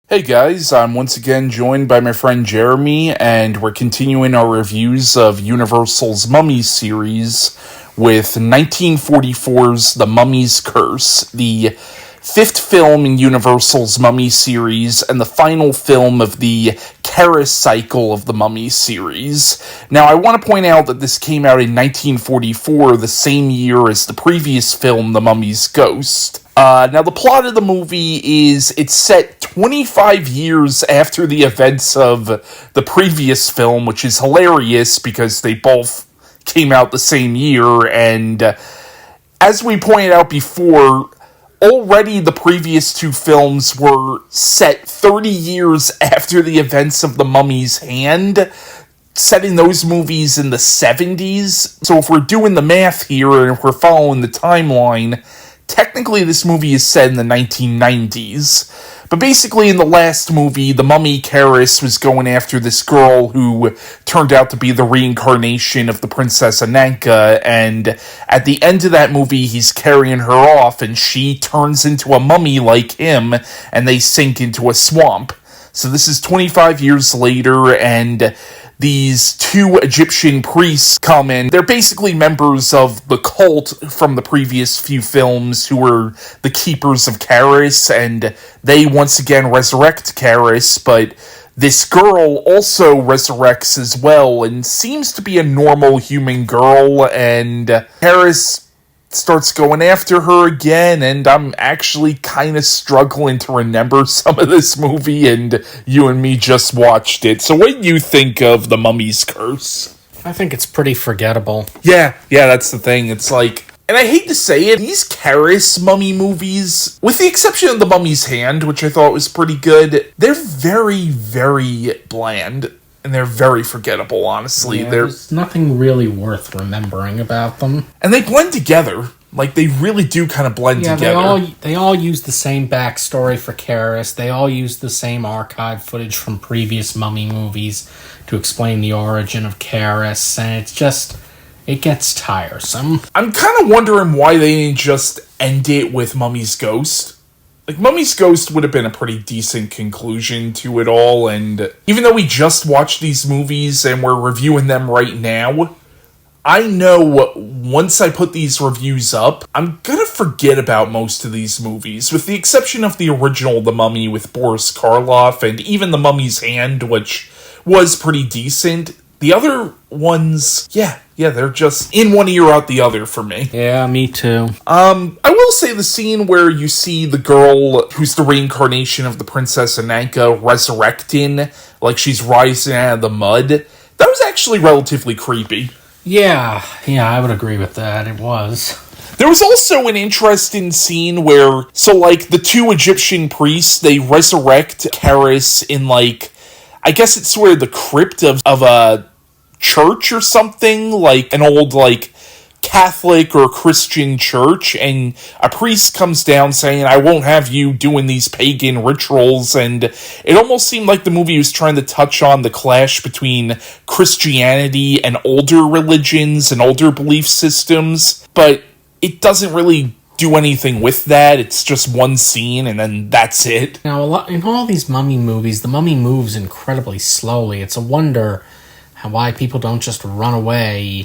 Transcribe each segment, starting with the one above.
Hey guys, I'm once again joined by my friend Jeremy, and we're continuing our reviews of Universal's Mummy series with 1944's The Mummy's Curse, the fifth film in Universal's Mummy series, and the final film of the Kharis cycle of the Mummy series. Now, I want to point out that this came out in 1944, the same year as the previous film, The Mummy's Ghost. Now, the plot of the movie is it's set 25 years after the events of the previous film, which is hilarious because they both came out the same year, and as we pointed out before, already the previous two films were set 30 years after the events of The Mummy's Hand, setting those movies in the 70s. So if we're doing the math here, and if we're following the timeline, technically this movie is set in the 1990s. But basically in the last movie, the mummy Kharis was going after this girl who turned out to be the reincarnation of the Princess Ananka, and at the end of that movie, he's carrying her off, and she turns into a mummy like him, and they sink into a swamp. So this is 25 years later, and these two Egyptian priests come in. They're basically members of the cult from the previous few films who were the keepers of Kharis, and they once again resurrect Kharis, but this girl also resurrects as well and seems to be a normal human girl, and Kharis starts going after her again, and I'm actually kind of struggling to remember some of this movie, and you and me just watched it. So what do you think of The Mummy's Curse? I think it's pretty forgettable. Yeah, that's the thing. It's like, and I hate to say it, these Kharis mummy movies, with the exception of The Mummy's Hand, which I thought was pretty good, they're very, very bland. And they're very forgettable, honestly. Yeah, there's nothing really worth remembering about them. And they blend together. Like, they really do kind of blend together. They all use the same backstory for Kharis. They all use the same archive footage from previous mummy movies to explain the origin of Kharis. And it's just, it gets tiresome. I'm kind of wondering why they didn't just end it with Mummy's Ghost. Like, Mummy's Ghost would have been a pretty decent conclusion to it all, and even though we just watched these movies and we're reviewing them right now, I know once I put these reviews up, I'm gonna forget about most of these movies, with the exception of the original The Mummy with Boris Karloff, and even The Mummy's Hand, which was pretty decent. The other ones, yeah, they're just in one ear out the other for me. Yeah, me too. I will say the scene where you see the girl who's the reincarnation of the Princess Ananka resurrecting, like she's rising out of the mud, that was actually relatively creepy. Yeah, I would agree with that. It was. There was also an interesting scene where, so like the two Egyptian priests, they resurrect Kharis in like, I guess it's sort of the crypt of a church or something, like an old like Catholic or Christian church, and a priest comes down saying, I won't have you doing these pagan rituals, and it almost seemed like the movie was trying to touch on the clash between Christianity and older religions and older belief systems, but it doesn't really do anything with that. It's just one scene, and then that's it. Now, in all these mummy movies, the mummy moves incredibly slowly. It's a wonder why people don't just run away.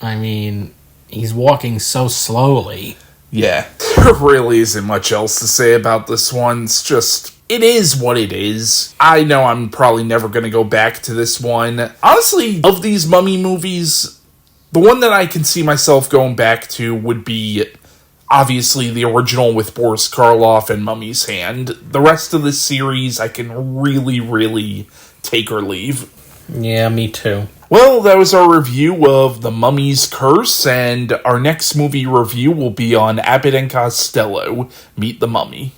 I mean, he's walking so slowly. Yeah, there really isn't much else to say about this one. It's just, it is what it is. I know I'm probably never going to go back to this one. Honestly, of these mummy movies, the one that I can see myself going back to would be obviously the original with Boris Karloff and Mummy's Hand. The rest of this series I can really, really take or leave. Yeah, me too. Well, that was our review of The Mummy's Curse, and our next movie review will be on Abbott and Costello, Meet the Mummy.